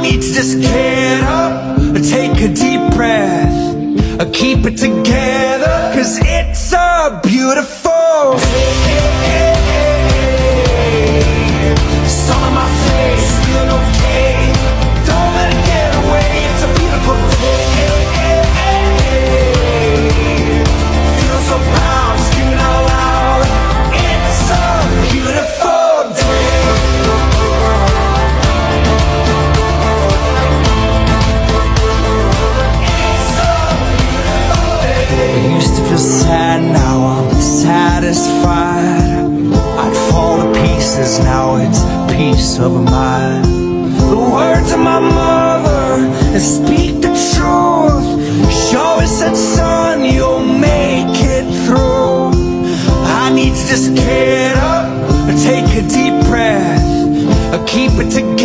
need to just get up, take a deep breath, keep it together, 'cause it's a beautiful day. Sun on my face, feeling okay. Don't let it get away. It's a beautiful day. Feel so proud, screaming out loud. It's a beautiful day. I used to feel sad, now I'm satisfied. I'd fall to pieces, now it's peace of mind. The words of my mother speak the truth. She always said, son, you'll make it through. I need to just get up, take a deep breath, keep it together.